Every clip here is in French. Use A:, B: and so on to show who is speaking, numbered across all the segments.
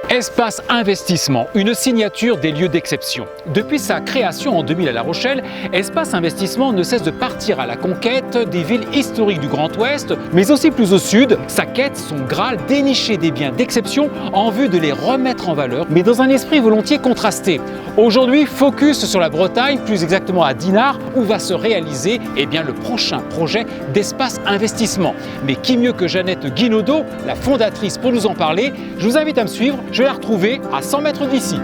A: Espace Investissement, une signature des lieux d'exception. Depuis sa création en 2000 à La Rochelle, Espace Investissement ne cesse de partir à la conquête des villes historiques du Grand Ouest, mais aussi plus au sud. Sa quête, son Graal, dénicher des biens d'exception en vue de les remettre en valeur, mais dans un esprit volontiers contrasté. Aujourd'hui, focus sur la Bretagne, plus exactement à Dinard, où va se réaliser le prochain projet d'Espace Investissement. Mais qui mieux que Jeannette Guinaudot, la fondatrice, pour nous en parler? Je vous invite à me suivre. Je vais la retrouver à 100 mètres d'ici.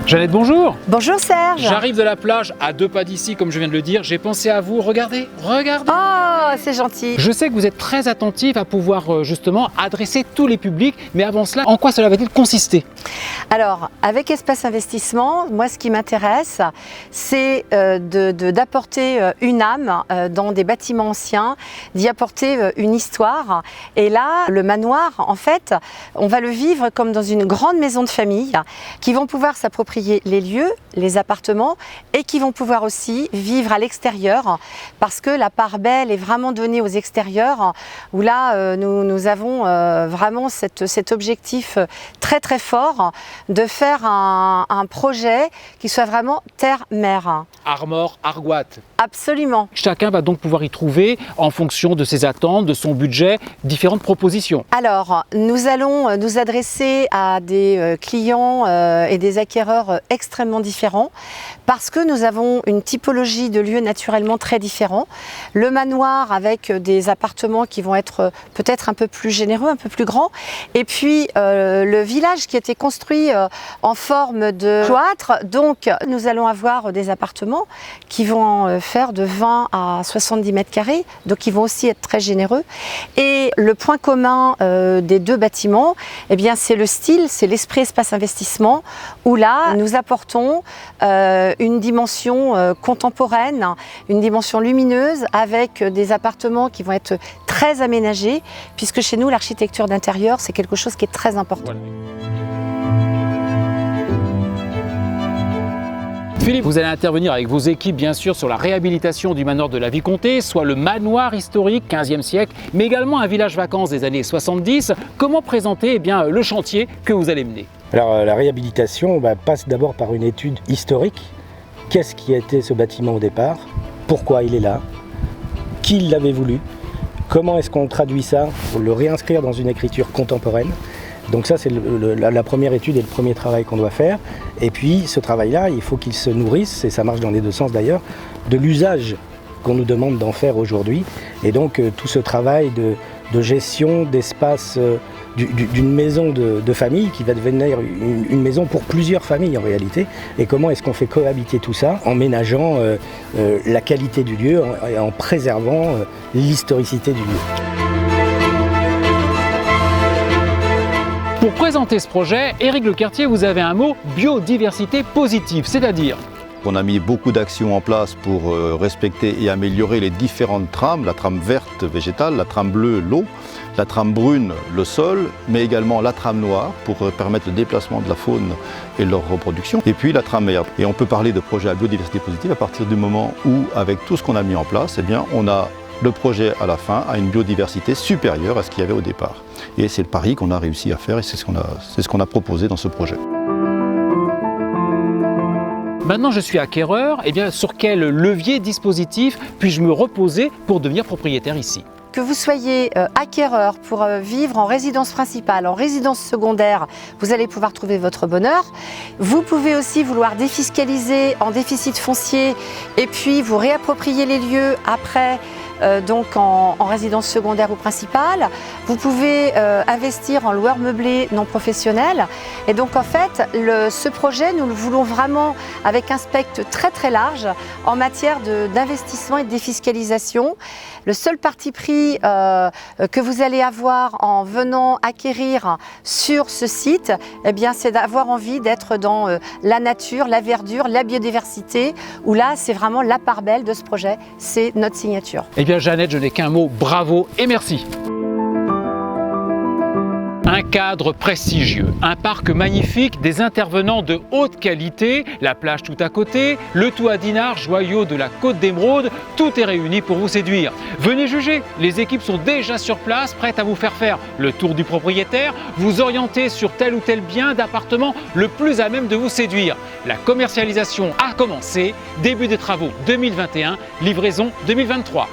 A: Jeannette, bonjour.
B: Bonjour Serge.
A: J'arrive de la plage à 2 pas d'ici, comme je viens de le dire. J'ai pensé à vous. Regardez, regardez.
B: Oh, c'est gentil.
A: Je sais que vous êtes très attentive à pouvoir justement adresser tous les publics. Mais avant cela, en quoi cela va-t-il consister?
B: Alors, avec Espace Investissement, moi ce qui m'intéresse, c'est d'apporter une âme dans des bâtiments anciens, d'y apporter une histoire. Et là, le manoir, en fait, on va le vivre comme dans une grande maison de famille qui vont pouvoir s'approprier les lieux, les appartements et qui vont pouvoir aussi vivre à l'extérieur parce que la part belle est vraiment donnée aux extérieurs où là, nous avons vraiment cet objectif très très fort de faire un projet qui soit vraiment terre-mer.
A: Armor, Argoat.
B: Absolument.
A: Chacun va donc pouvoir y trouver, en fonction de ses attentes, de son budget, différentes propositions.
B: Alors, nous allons nous adresser à des clients et des acquéreurs extrêmement différents parce que nous avons une typologie de lieux naturellement très différents. Le manoir avec des appartements qui vont être peut-être un peu plus généreux, un peu plus grands. Et puis, le village qui a été construit en forme de cloître. Donc, nous allons avoir des appartements qui vont faire de 20 à 70 mètres carrés, donc ils vont aussi être très généreux. Et le point commun des deux bâtiments, c'est le style, c'est l'esprit Espace Investissement, où là, nous apportons une dimension contemporaine, une dimension lumineuse, avec des appartements qui vont être très aménagés, puisque chez nous, l'architecture d'intérieur, c'est quelque chose qui est très important.
A: Voilà. Philippe, vous allez intervenir avec vos équipes bien sûr sur la réhabilitation du manoir de la Vicomté, soit le manoir historique 15e siècle, mais également un village vacances des années 70. Comment présenter le chantier que vous allez mener?
C: Alors la réhabilitation passe d'abord par une étude historique. Qu'est-ce qui a été ce bâtiment au départ? Pourquoi il est là? Qui l'avait voulu? Comment est-ce qu'on traduit ça pour le réinscrire dans une écriture contemporaine? Donc ça, c'est la première étude et le premier travail qu'on doit faire. Et puis, ce travail-là, il faut qu'il se nourrisse, et ça marche dans les deux sens d'ailleurs, de l'usage qu'on nous demande d'en faire aujourd'hui. Et donc, tout ce travail de gestion d'espace d'une maison de famille qui va devenir une maison pour plusieurs familles en réalité. Et comment est-ce qu'on fait cohabiter tout ça en ménageant la qualité du lieu et en préservant l'historicité du lieu.
A: Pour présenter ce projet, Éric Lequertier, vous avez un mot, biodiversité positive, c'est-à-dire?
D: On a mis beaucoup d'actions en place pour respecter et améliorer les différentes trames, la trame verte végétale, la trame bleue l'eau, la trame brune le sol, mais également la trame noire pour permettre le déplacement de la faune et leur reproduction, et puis la trame verte. Et on peut parler de projet à biodiversité positive à partir du moment où, avec tout ce qu'on a mis en place, on a le projet à la fin a une biodiversité supérieure à ce qu'il y avait au départ. Et c'est le pari qu'on a réussi à faire et c'est ce qu'on a proposé dans ce projet.
A: Maintenant je suis acquéreur, sur quel levier dispositif puis-je me reposer pour devenir propriétaire ici?
B: Que vous soyez acquéreur pour vivre en résidence principale, en résidence secondaire, vous allez pouvoir trouver votre bonheur. Vous pouvez aussi vouloir défiscaliser en déficit foncier et puis vous réapproprier les lieux après donc en résidence secondaire ou principale. Vous pouvez investir en loueur meublé non professionnel. Et donc en fait, ce projet, nous le voulons vraiment avec un spectre très très large en matière d'investissement et de défiscalisation. Le seul parti pris que vous allez avoir en venant acquérir sur ce site, c'est d'avoir envie d'être dans la nature, la verdure, la biodiversité, où là, c'est vraiment la part belle de ce projet, c'est notre signature.
A: Jeannette, je n'ai qu'un mot, bravo et merci. Un cadre prestigieux, un parc magnifique, des intervenants de haute qualité, la plage tout à côté, le tout à Dinard, joyau de la Côte d'Émeraude, tout est réuni pour vous séduire. Venez juger, les équipes sont déjà sur place, prêtes à vous faire le tour du propriétaire, vous orienter sur tel ou tel bien d'appartement le plus à même de vous séduire. La commercialisation a commencé, début des travaux 2021, livraison 2023.